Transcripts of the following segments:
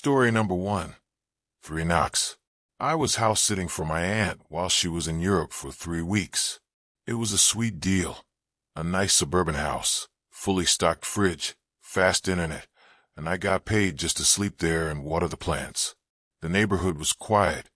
Story number 1. 3 knocks. I was house sitting for my aunt while she was in Europe for 3 weeks. It was a sweet deal. A nice suburban house, fully stocked fridge, fast internet, and I got paid just to sleep there and water the plants. The neighborhood was quiet,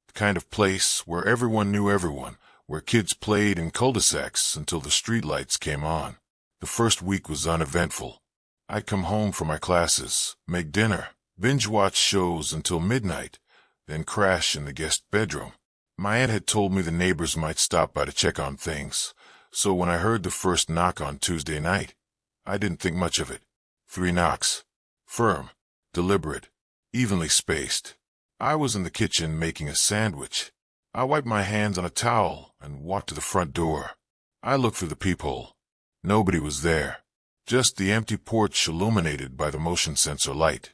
the kind of place where everyone knew everyone, where kids played in cul-de-sacs until the streetlights came on. The first week was uneventful. I'd come home from my classes, make dinner, binge-watch shows until midnight, then crash in the guest bedroom. My aunt had told me the neighbors might stop by to check on things, so when I heard the first knock on Tuesday night, I didn't think much of it. 3 knocks. Firm, deliberate, evenly spaced. I was in the kitchen making a sandwich. I wiped my hands on a towel and walked to the front door. I looked through the peephole. Nobody was there. Just the empty porch illuminated by the motion sensor light.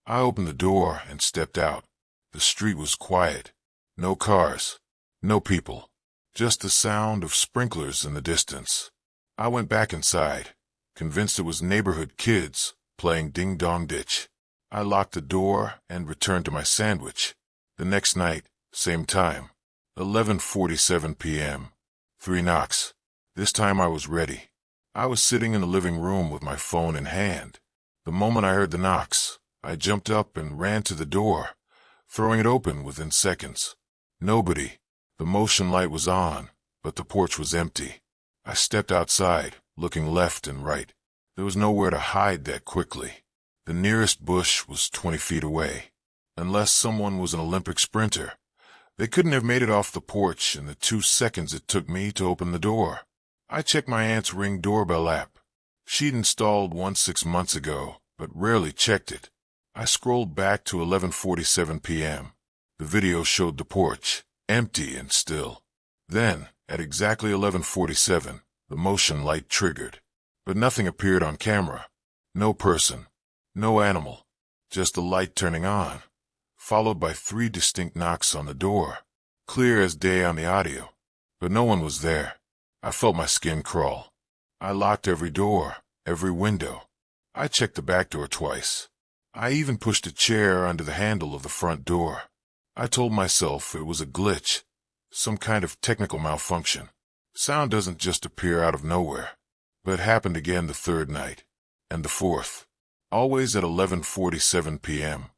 I opened the door and stepped out. The street was quiet. No cars. No people. Just the sound of sprinklers in the distance. I went back inside, convinced it was neighborhood kids playing ding-dong ditch. I locked the door and returned to my sandwich. The next night, same time, 11:47 p.m. 3 knocks. This time I was ready. I was sitting in the living room with my phone in hand. The moment I heard the knocks, I jumped up and ran to the door, throwing it open within seconds. Nobody. The motion light was on, but the porch was empty. I stepped outside, looking left and right. There was nowhere to hide that quickly. The nearest bush was 20 feet away. Unless someone was an Olympic sprinter, they couldn't have made it off the porch in the 2 seconds it took me to open the door. I checked my aunt's Ring doorbell app. She'd installed one 6 months ago, but rarely checked it. I scrolled back to 11:47 p.m. The video showed the porch, empty and still. Then, at exactly 11:47, the motion light triggered. But nothing appeared on camera. No person. No animal. Just the light turning on, followed by 3 distinct knocks on the door. Clear as day on the audio. But no one was there. I felt my skin crawl. I locked every door, every window. I checked the back door twice. I even pushed a chair under the handle of the front door. I told myself it was a glitch, some kind of technical malfunction. Sound doesn't just appear out of nowhere. But it happened again the 3rd night, and the 4th. Always at 11:47 p.m.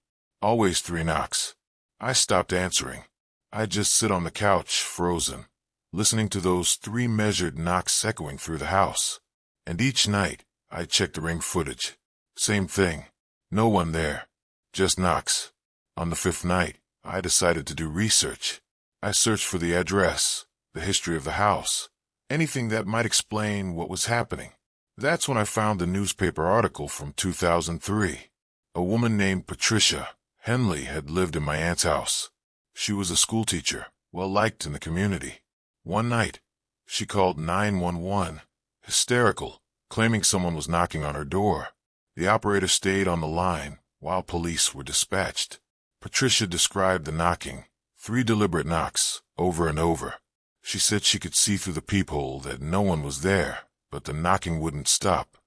Always 3 knocks. I stopped answering. I'd just sit on the couch, frozen, listening to those 3 measured knocks echoing through the house. And each night, I checked the Ring footage. Same thing. No one there. Just knocks. On the 5th night, I decided to do research. I searched for the address, the history of the house, anything that might explain what was happening. That's when I found a newspaper article from 2003. A woman named Patricia Henley had lived in my aunt's house. She was a schoolteacher, well-liked in the community. One night, she called 911, hysterical, claiming someone was knocking on her door. The operator stayed on the line while police were dispatched. Patricia described the knocking, 3 deliberate knocks, over and over. She said she could see through the peephole that no one was there, but the knocking wouldn't stop.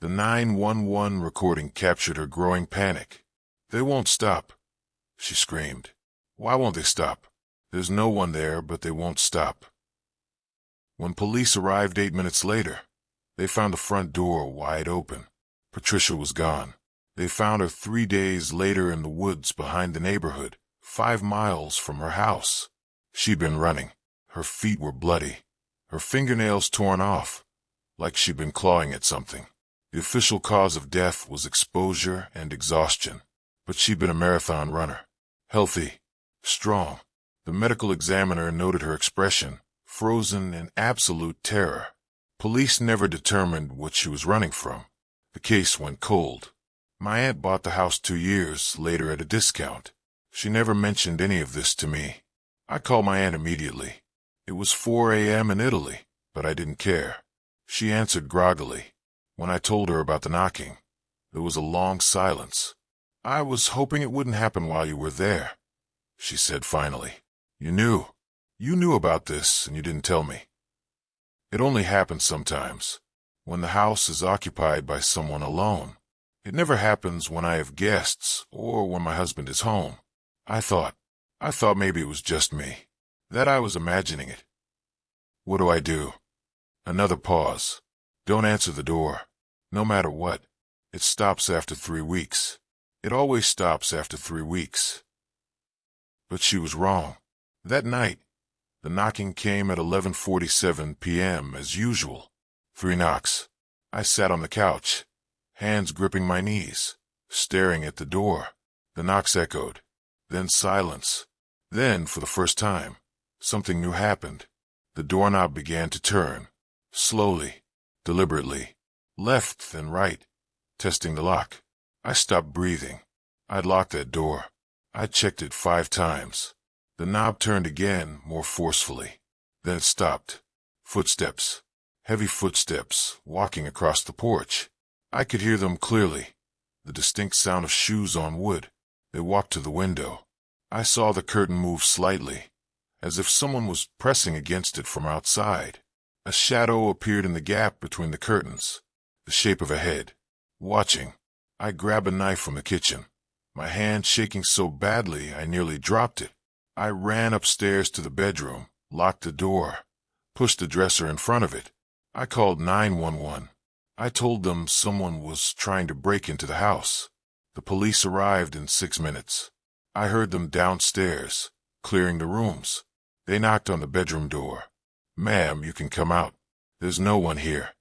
The 911 recording captured her growing panic. "They won't stop," she screamed. "Why won't they stop? There's no one there, but they won't stop." When police arrived 8 minutes later, they found the front door wide open. Patricia was gone. They found her 3 days later in the woods behind the neighborhood, 5 miles from her house. She'd been running. Her feet were bloody, her fingernails torn off, like she'd been clawing at something. The official cause of death was exposure and exhaustion, but she'd been a marathon runner. Healthy, strong. The medical examiner noted her expression, frozen in absolute terror. Police never determined what she was running from. The case went cold. My aunt bought the house 2 years later at a discount. She never mentioned any of this to me. I called my aunt immediately. It was 4 a.m. in Italy, but I didn't care. She answered groggily. When I told her about the knocking, there was a long silence. "I was hoping it wouldn't happen while you were there," she said finally. You knew about this and you didn't tell me." "It only happens sometimes, when the house is occupied by someone alone. It never happens when I have guests or when my husband is home. I thought maybe it was just me, that I was imagining it. What do I do? Another pause. Don't answer the door. No matter what, it stops after 3 weeks. It always stops after 3 weeks. But she was wrong. That night, the knocking came at 11:47 p.m. as usual. 3 knocks. I sat on the couch, hands gripping my knees, staring at the door. The knocks echoed. Then silence. Then, for the first time, something new happened. The doorknob began to turn, slowly, deliberately, left and right, testing the lock. I stopped breathing. I'd locked that door. I checked it 5 times. The knob turned again, more forcefully. Then it stopped. Footsteps. Heavy footsteps, walking across the porch. I could hear them clearly. The distinct sound of shoes on wood. They walked to the window. I saw the curtain move slightly, as if someone was pressing against it from outside. A shadow appeared in the gap between the curtains, the shape of a head, watching. I grabbed a knife from the kitchen, my hand shaking so badly I nearly dropped it. I ran upstairs to the bedroom, locked the door, pushed the dresser in front of it. I called 911. I told them someone was trying to break into the house. The police arrived in 6 minutes. I heard them downstairs, clearing the rooms. They knocked on the bedroom door. "Ma'am, you can come out. There's no one here."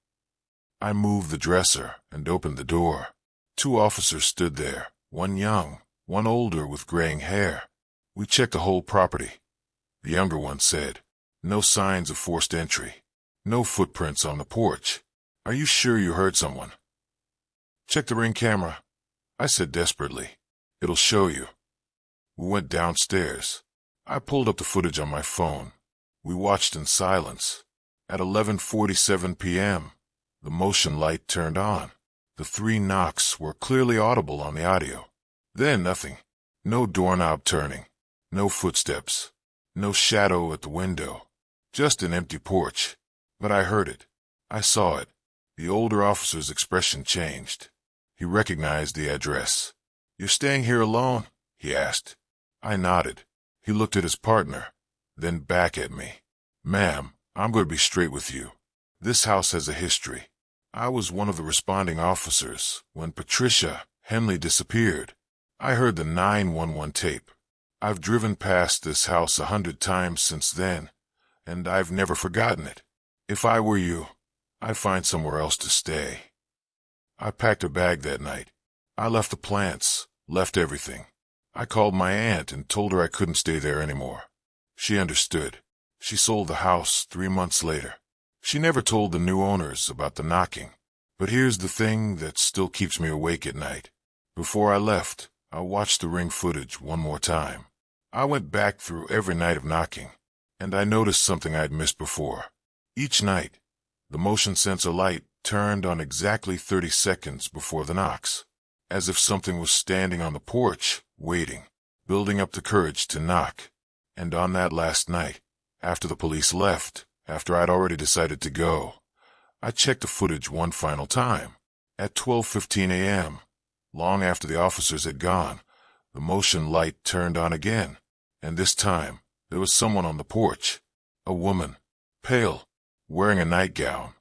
I moved the dresser and opened the door. 2 officers stood there, one young, one older with graying hair. "We checked the whole property." The younger one said, "No signs of forced entry. No footprints on the porch. Are you sure you heard someone?" "Check the Ring camera," I said desperately. "It'll show you." We went downstairs. I pulled up the footage on my phone. We watched in silence. At 11:47 p.m., the motion light turned on. The 3 knocks were clearly audible on the audio. Then nothing. No doorknob turning. No footsteps. No shadow at the window. Just an empty porch. But I heard it. I saw it. The older officer's expression changed. He recognized the address. "You're staying here alone?" he asked. I nodded. He looked at his partner, then back at me. "Ma'am, I'm going to be straight with you. This house has a history. I was one of the responding officers when Patricia Henley disappeared. I heard the 911 tape. I've driven past this house 100 times since then, and I've never forgotten it. If I were you, I'd find somewhere else to stay." I packed a bag that night. I left the plants, left everything. I called my aunt and told her I couldn't stay there anymore. She understood. She sold the house 3 months later. She never told the new owners about the knocking. But here's the thing that still keeps me awake at night. Before I left, I watched the Ring footage one more time. I went back through every night of knocking, and I noticed something I'd missed before. Each night, the motion sensor light turned on exactly 30 seconds before the knocks, as if something was standing on the porch, waiting, building up the courage to knock. And on that last night, after the police left, after I'd already decided to go, I checked the footage one final time. At 12:15 a.m., long after the officers had gone, the motion light turned on again, and this time there was someone on the porch. A woman, pale, wearing a nightgown.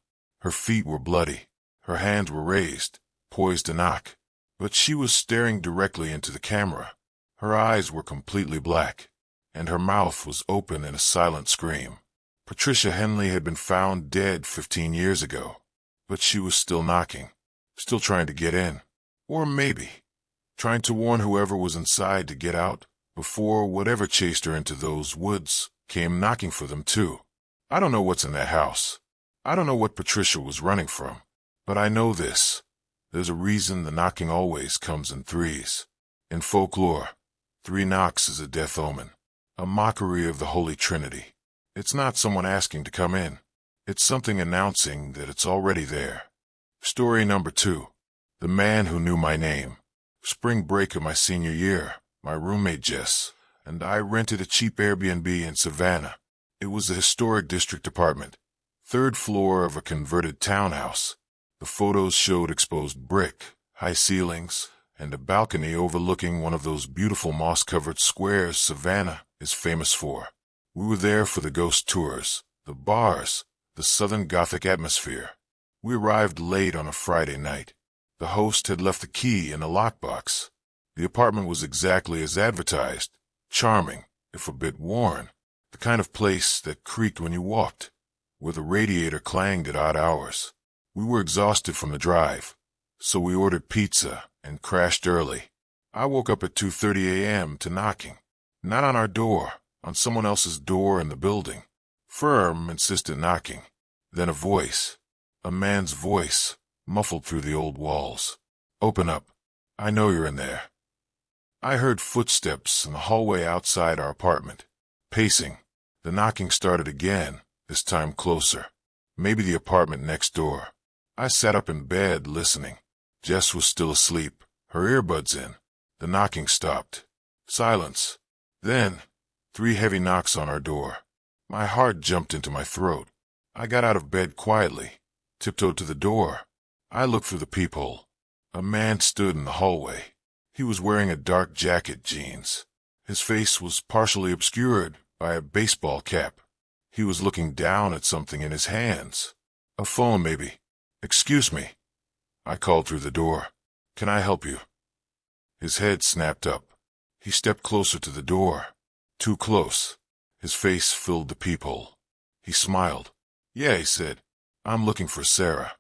Her feet were bloody. Her hands were raised, poised to knock. But she was staring directly into the camera. Her eyes were completely black, and her mouth was open in a silent scream. Patricia Henley had been found dead 15 years ago, but she was still knocking, still trying to get in. Or maybe trying to warn whoever was inside to get out before whatever chased her into those woods came knocking for them too. I don't know what's in that house. I don't know what Patricia was running from, but I know this. There's a reason the knocking always comes in 3s. In folklore, 3 knocks is a death omen, a mockery of the Holy Trinity. It's not someone asking to come in. It's something announcing that it's already there. Story number 2. The man who knew my name. Spring break of my senior year, my roommate Jess and I rented a cheap Airbnb in Savannah. It was a historic district apartment, 3rd floor of a converted townhouse. The photos showed exposed brick, high ceilings, and a balcony overlooking one of those beautiful moss-covered squares Savannah is famous for. We were there for the ghost tours, the bars, the Southern Gothic atmosphere. We arrived late on a Friday night. The host had left the key in a lockbox. The apartment was exactly as advertised, charming, if a bit worn, the kind of place that creaked when you walked, where the radiator clanged at odd hours. We were exhausted from the drive, so we ordered pizza and crashed early. I woke up at 2:30 a.m. to knocking. Not on our door, on someone else's door in the building. Firm, insistent knocking. Then a voice. A man's voice, muffled through the old walls. "Open up. I know you're in there." I heard footsteps in the hallway outside our apartment. Pacing. The knocking started again, this time closer. Maybe the apartment next door. I sat up in bed, listening. Jess was still asleep, her earbuds in. The knocking stopped. Silence. Then, 3 heavy knocks on our door. My heart jumped into my throat. I got out of bed quietly, tiptoed to the door. I looked through the peephole. A man stood in the hallway. He was wearing a dark jacket, jeans. His face was partially obscured by a baseball cap. He was looking down at something in his hands. A phone, maybe. "Excuse me," I called through the door. "Can I help you?" His head snapped up. He stepped closer to the door. Too close. His face filled the peephole. He smiled. "Yeah," he said. "I'm looking for Sarah."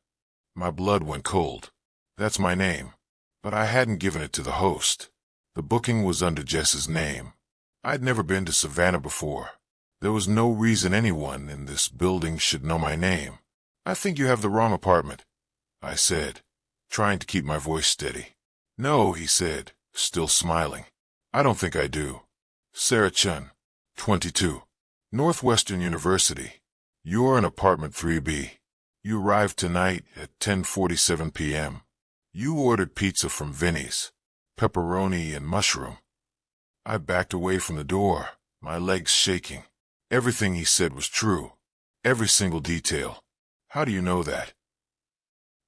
My blood went cold. That's my name. But I hadn't given it to the host. The booking was under Jess's name. I'd never been to Savannah before. There was no reason anyone in this building should know my name. "I think you have the wrong apartment," I said, trying to keep my voice steady. "No," he said, still smiling. "I don't think I do. Sarah Chun, 22, Northwestern University. You're in apartment 3B. You arrived tonight at 10:47 p.m. You ordered pizza from Vinny's, pepperoni and mushroom." I backed away from the door, my legs shaking. Everything he said was true. Every single detail. "How do you know that?"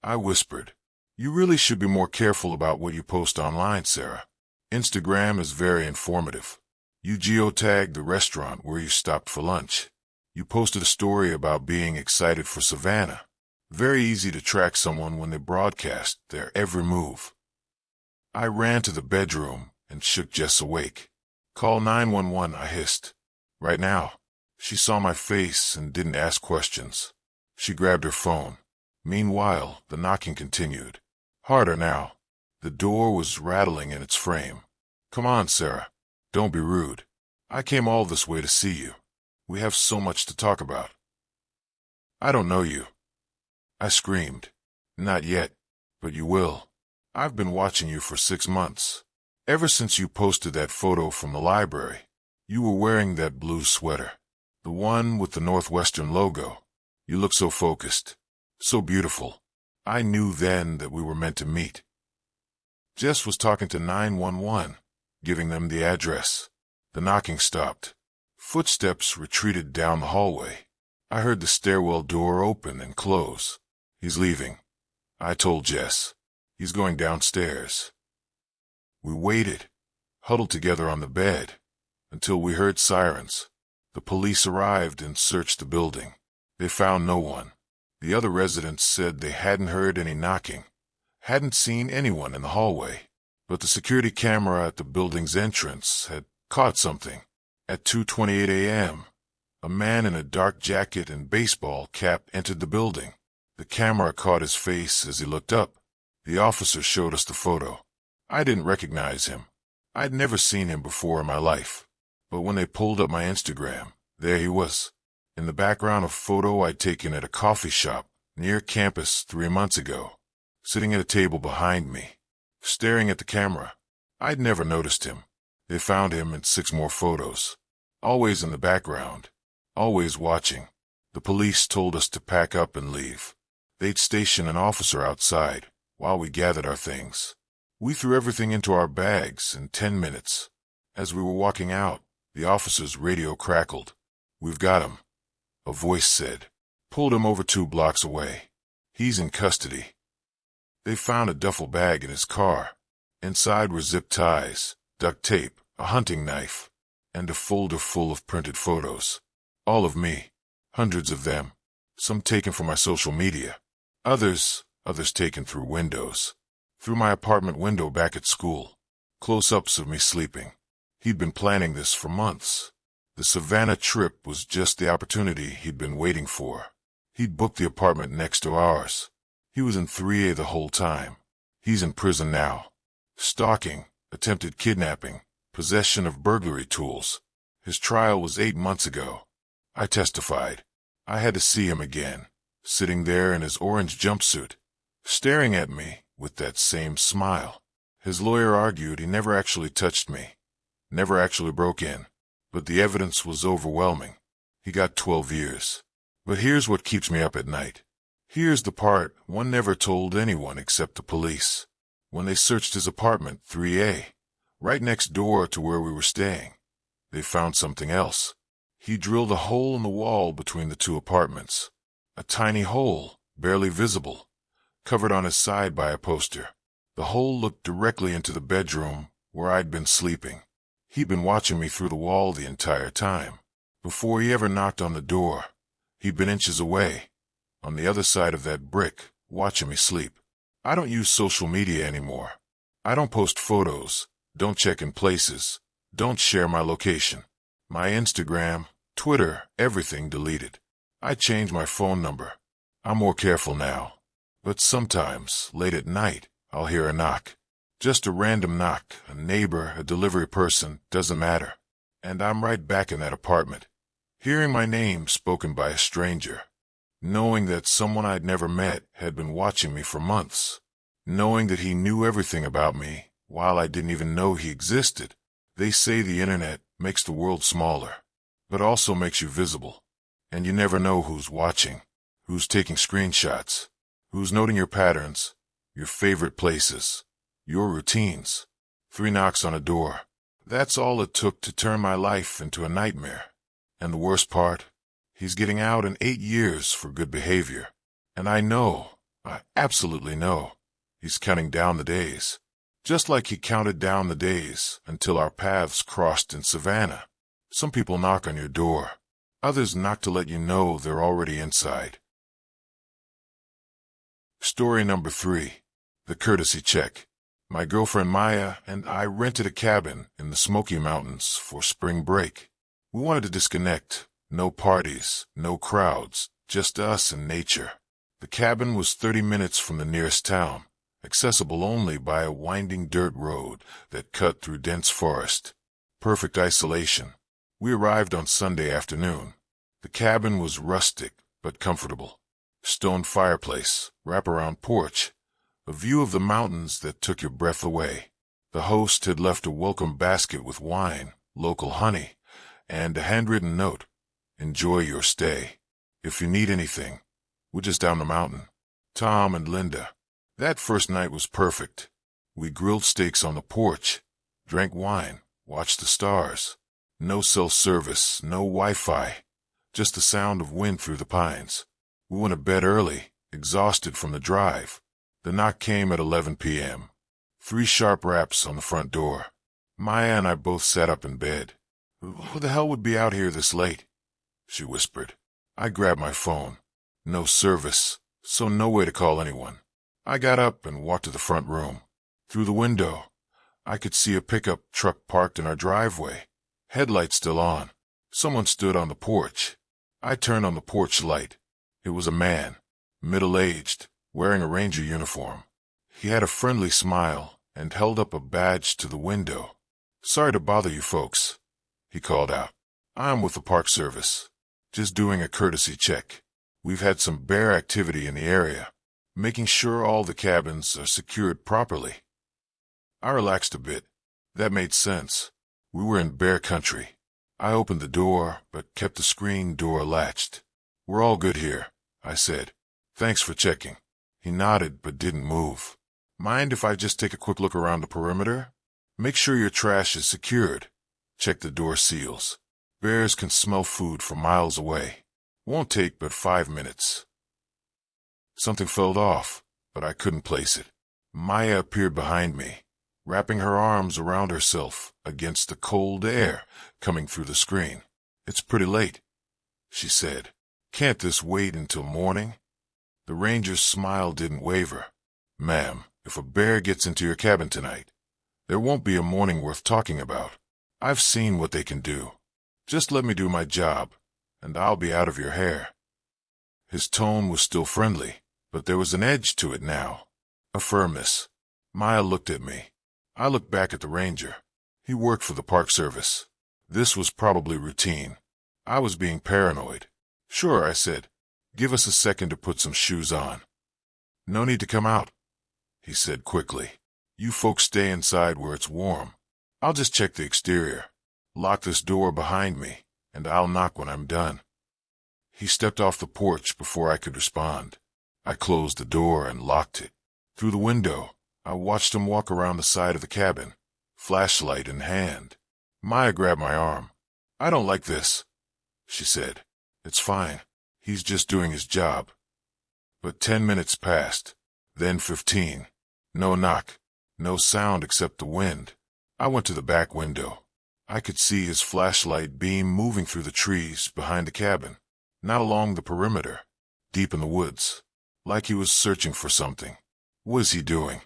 I whispered. "You really should be more careful about what you post online, Sarah. Instagram is very informative. You geotagged the restaurant where you stopped for lunch. You posted a story about being excited for Savannah. Very easy to track someone when they broadcast their every move." I ran to the bedroom and shook Jess awake. "Call 911, I hissed. "Right now." She saw my face and didn't ask questions. She grabbed her phone. Meanwhile, the knocking continued. Harder now. The door was rattling in its frame. "Come on, Sarah. Don't be rude. I came all this way to see you. We have so much to talk about." "I don't know you," I screamed. "Not yet, but you will. I've been watching you for 6 months. Ever since you posted that photo from the library. You were wearing that blue sweater. The one with the Northwestern logo. You look so focused. So beautiful. I knew then that we were meant to meet." Jess was talking to 911, giving them the address. The knocking stopped. Footsteps retreated down the hallway. I heard the stairwell door open and close. "He's leaving," I told Jess. "He's going downstairs." We waited, huddled together on the bed, until we heard sirens. The police arrived and searched the building. They found no one. The other residents said they hadn't heard any knocking, hadn't seen anyone in the hallway. But the security camera at the building's entrance had caught something. At 2:28 a.m., a man in a dark jacket and baseball cap entered the building. The camera caught his face as he looked up. The officer showed us the photo. I didn't recognize him. I'd never seen him before in my life. But when they pulled up my Instagram, there he was. In the background, a photo I'd taken at a coffee shop near campus 3 months ago, sitting at a table behind me, staring at the camera. I'd never noticed him. They found him in 6 more photos. Always in the background. Always watching. The police told us to pack up and leave. They'd station an officer outside while we gathered our things. We threw everything into our bags in 10 minutes. As we were walking out, the officer's radio crackled. "We've got him," a voice said. "Pulled him over 2 blocks away. He's in custody." They found a duffel bag in his car. Inside were zip ties, duct tape, a hunting knife, and a folder full of printed photos. All of me. Hundreds of them. Some taken from my social media. Others taken through windows. Through my apartment window back at school. Close-ups of me sleeping. He'd been planning this for months. The Savannah trip was just the opportunity he'd been waiting for. He'd booked the apartment next to ours. He was in 3A the whole time. He's in prison now. Stalking, attempted kidnapping, possession of burglary tools. His trial was 8 months ago. I testified. I had to see him again, sitting there in his orange jumpsuit, staring at me with that same smile. His lawyer argued he never actually touched me, never actually broke in, but the evidence was overwhelming. He got 12 years. But here's what keeps me up at night. Here's the part one never told anyone except the police. When they searched his apartment, 3A, right next door to where we were staying, they found something else. He drilled a hole in the wall between the two apartments. A tiny hole, barely visible, covered on his side by a poster. The hole looked directly into the bedroom where I'd been sleeping. He'd been watching me through the wall the entire time. Before he ever knocked on the door, he'd been inches away, on the other side of that brick, watching me sleep. I don't use social media anymore. I don't post photos, don't check in places, don't share my location. My Instagram, Twitter, everything deleted. I changed my phone number. I'm more careful now. But sometimes, late at night, I'll hear a knock. Just a random knock, a neighbor, a delivery person, doesn't matter. And I'm right back in that apartment, hearing my name spoken by a stranger, knowing that someone I'd never met had been watching me for months, knowing that he knew everything about me while I didn't even know he existed. They say the internet makes the world smaller, but also makes you visible. And you never know who's watching, who's taking screenshots, who's noting your patterns, your favorite places, your routines. 3 knocks on a door. That's all it took to turn my life into a nightmare. And the worst part? He's getting out in 8 years for good behavior. And I absolutely know, he's counting down the days. Just like he counted down the days until our paths crossed in Savannah. Some people knock on your door. Others knock to let you know they're already inside. Story number 3. The courtesy check. My girlfriend Maya and I rented a cabin in the Smoky Mountains for spring break. We wanted to disconnect. No parties, no crowds, just us and nature. The cabin was 30 minutes from the nearest town, accessible only by a winding dirt road that cut through dense forest. Perfect isolation. We arrived on Sunday afternoon. The cabin was rustic but comfortable. Stone fireplace, wraparound porch, a view of the mountains that took your breath away. The host had left a welcome basket with wine, local honey, and a handwritten note. Enjoy your stay. If you need anything, we're just down the mountain. Tom and Linda. That first night was perfect. We grilled steaks on the porch, drank wine, watched the stars. No cell service, no Wi-Fi, just the sound of wind through the pines. We went to bed early, exhausted from the drive. The knock came at 11 p.m. 3 sharp raps on the front door. Maya and I both sat up in bed. Who the hell would be out here this late? She whispered. I grabbed my phone. No service, so no way to call anyone. I got up and walked to the front room. Through the window, I could see a pickup truck parked in our driveway. Headlights still on. Someone stood on the porch. I turned on the porch light. It was a man, middle-aged, wearing a ranger uniform. He had a friendly smile and held up a badge to the window. Sorry to bother you folks, he called out. I'm with the Park Service. Just doing a courtesy check. We've had some bear activity in the area, making sure all the cabins are secured properly. I relaxed a bit. That made sense. We were in bear country. I opened the door, but kept the screen door latched. We're all good here, I said. Thanks for checking. He nodded but didn't move. Mind if I just take a quick look around the perimeter? Make sure your trash is secured. Check the door seals. Bears can smell food from miles away. Won't take but 5 minutes. Something fell off, but I couldn't place it. Maya appeared behind me, wrapping her arms around herself against the cold air coming through the screen. "It's pretty late," she said. "Can't this wait until morning?" The ranger's smile didn't waver. "Ma'am, if a bear gets into your cabin tonight, there won't be a morning worth talking about. I've seen what they can do. Just let me do my job, and I'll be out of your hair." His tone was still friendly, but there was an edge to it now, a firmness. Maya looked at me. I looked back at the ranger. He worked for the Park Service. This was probably routine. I was being paranoid. "Sure," I said. "Give us a second to put some shoes on." "No need to come out," he said quickly. "You folks stay inside where it's warm. I'll just check the exterior. Lock this door behind me, and I'll knock when I'm done." He stepped off the porch before I could respond. I closed the door and locked it. Through the window, I watched him walk around the side of the cabin, flashlight in hand. Maya grabbed my arm. "I don't like this," she said. "It's fine. He's just doing his job." But 10 minutes passed, then 15. No knock, no sound except the wind. I went to the back window. I could see his flashlight beam moving through the trees behind the cabin, not along the perimeter, deep in the woods, like he was searching for something. What was he doing?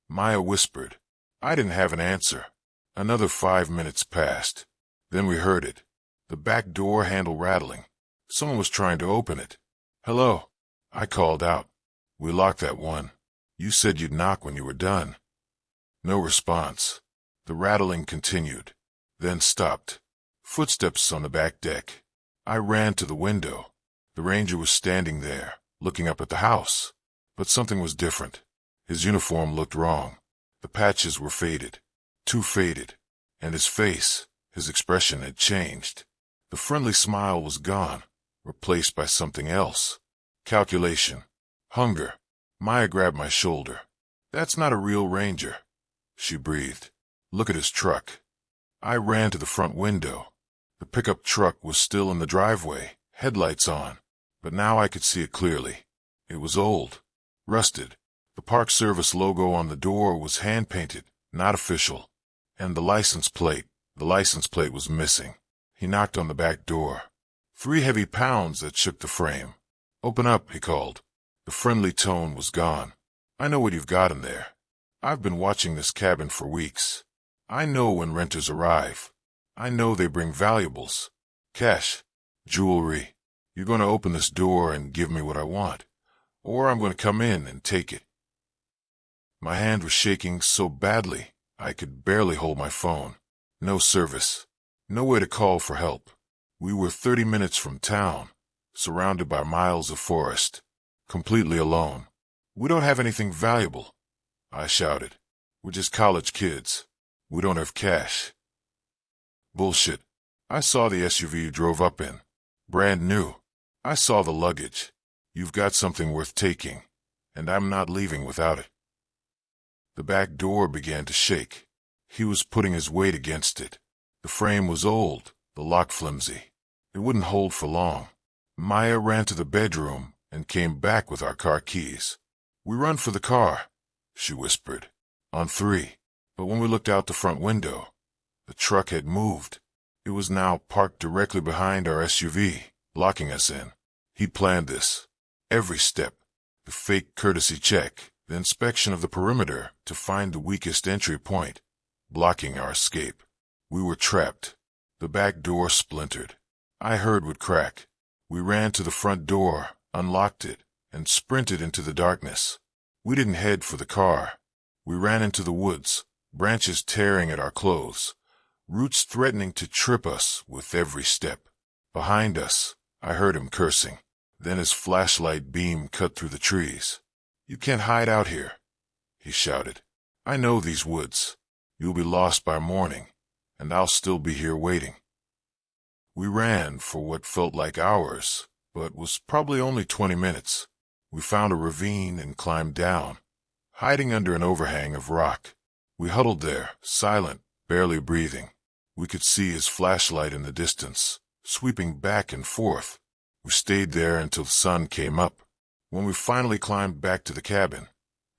Maya whispered. I didn't have an answer. Another 5 minutes passed. Then we heard it. The back door handle rattling. Someone was trying to open it. "Hello," I called out. "We locked that one. You said you'd knock when you were done." No response. The rattling continued, then stopped. Footsteps on the back deck. I ran to the window. The ranger was standing there, looking up at the house. But something was different. His uniform looked wrong. The patches were faded, too faded, and his face, his expression had changed. The friendly smile was gone, replaced by something else. Calculation. Hunger. Maya grabbed my shoulder. "That's not a real ranger," she breathed. "Look at his truck." I ran to the front window. The pickup truck was still in the driveway, headlights on, but now I could see it clearly. It was old, rusted. The Park Service logo on the door was hand-painted, not official. And the license plate was missing. He knocked on the back door. 3 heavy pounds that shook the frame. "Open up," he called. The friendly tone was gone. "I know what you've got in there. I've been watching this cabin for weeks. I know when renters arrive. I know they bring valuables. Cash. Jewelry. You're going to open this door and give me what I want, or I'm going to come in and take it." My hand was shaking so badly I could barely hold my phone. No service. Nowhere to call for help. We were 30 minutes from town, surrounded by miles of forest, completely alone. "We don't have anything valuable," I shouted. "We're just college kids. We don't have cash." "Bullshit. I saw the SUV you drove up in. Brand new. I saw the luggage. You've got something worth taking, and I'm not leaving without it." The back door began to shake. He was putting his weight against it. The frame was old, the lock flimsy. It wouldn't hold for long. Maya ran to the bedroom and came back with our car keys. "We run for the car," she whispered. "On 3. But when we looked out the front window, the truck had moved. It was now parked directly behind our SUV, blocking us in. He'd planned this. Every step. The fake courtesy check, the inspection of the perimeter to find the weakest entry point, blocking our escape. We were trapped. The back door splintered. I heard would crack. We ran to the front door, unlocked it, and sprinted into the darkness. We didn't head for the car. We ran into the woods, branches tearing at our clothes, roots threatening to trip us with every step. Behind us, I heard him cursing. Then his flashlight beam cut through the trees. "You can't hide out here," he shouted. "I know these woods. You'll be lost by morning, and I'll still be here waiting." We ran for what felt like hours, but was probably only 20 minutes. We found a ravine and climbed down, hiding under an overhang of rock. We huddled there, silent, barely breathing. We could see his flashlight in the distance, sweeping back and forth. We stayed there until the sun came up. When we finally climbed back to the cabin,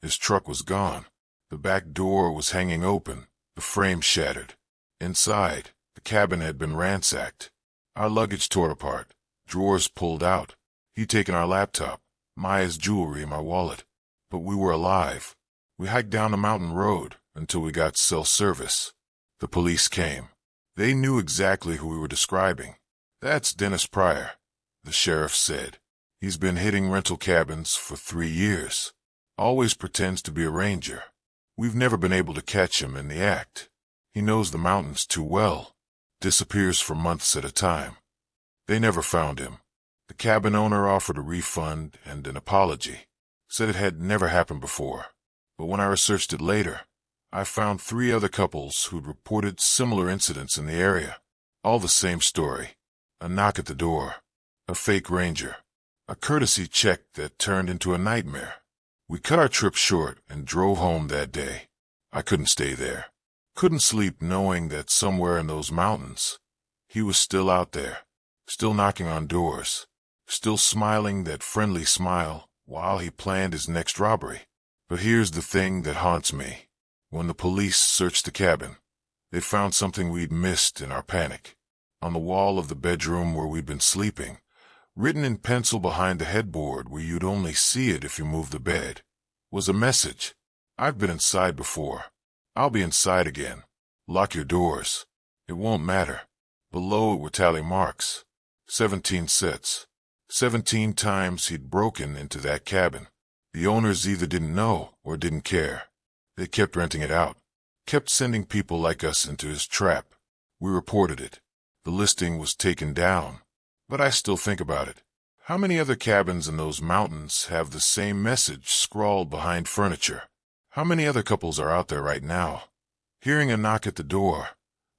His truck was gone. The back door was hanging open, the frame shattered. Inside, the cabin had been ransacked. Our luggage torn apart, drawers pulled out. He'd taken our laptop, Maya's jewelry, and my wallet. But we were alive. We hiked down the mountain road until we got cell service. The police came. They knew exactly who we were describing. That's Dennis Pryor, the sheriff said. He's been hitting rental cabins for 3 years. Always pretends to be a ranger. We've never been able to catch him in the act. He knows the mountains too well. Disappears for months at a time. They never found him. The cabin owner offered a refund and an apology. Said it had never happened before. But when I researched it later, I found 3 other couples who'd reported similar incidents in the area. All the same story. A knock at the door. A fake ranger. A courtesy check that turned into a nightmare. We cut our trip short and drove home that day. I couldn't stay there. Couldn't sleep knowing that somewhere in those mountains, he was still out there, still knocking on doors, still smiling that friendly smile while he planned his next robbery. But here's the thing that haunts me. When the police searched the cabin, they found something we'd missed in our panic. On the wall of the bedroom where we'd been sleeping, written in pencil behind the headboard where you'd only see it if you moved the bed, was a message. I've been inside before. I'll be inside again. Lock your doors. It won't matter. Below it were tally marks. 17 sets. 17 times he'd broken into that cabin. The owners either didn't know or didn't care. They kept renting it out. Kept sending people like us into his trap. We reported it. The listing was taken down. But I still think about it. How many other cabins in those mountains have the same message scrawled behind furniture? How many other couples are out there right now, hearing a knock at the door,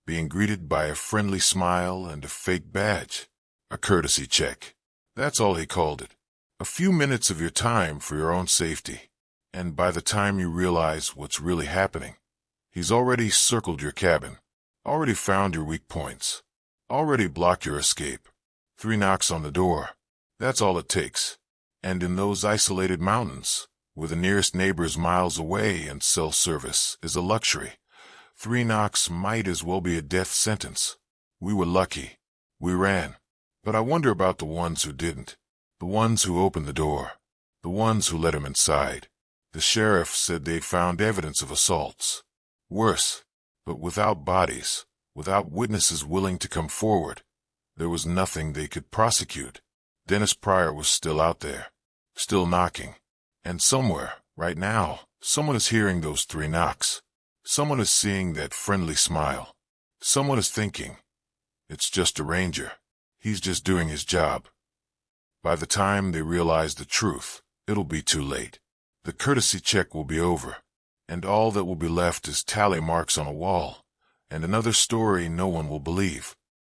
being greeted by a friendly smile and a fake badge, a courtesy check? That's all he called it. A few minutes of your time for your own safety. And by the time you realize what's really happening, he's already circled your cabin, already found your weak points, already blocked your escape. 3 knocks on the door. That's all it takes. And in those isolated mountains, where the nearest neighbor's miles away and cell service is a luxury, 3 knocks might as well be a death sentence. We were lucky. We ran. But I wonder about the ones who didn't. The ones who opened the door. The ones who let him inside. The sheriff said they found evidence of assaults. Worse. But without bodies, without witnesses willing to come forward, there was nothing they could prosecute. Dennis Pryor was still out there. Still knocking. And somewhere, right now, someone is hearing those 3 knocks. Someone is seeing that friendly smile. Someone is thinking, it's just a ranger. He's just doing his job. By the time they realize the truth, it'll be too late. The courtesy check will be over, and all that will be left is tally marks on a wall, and another story no one will believe.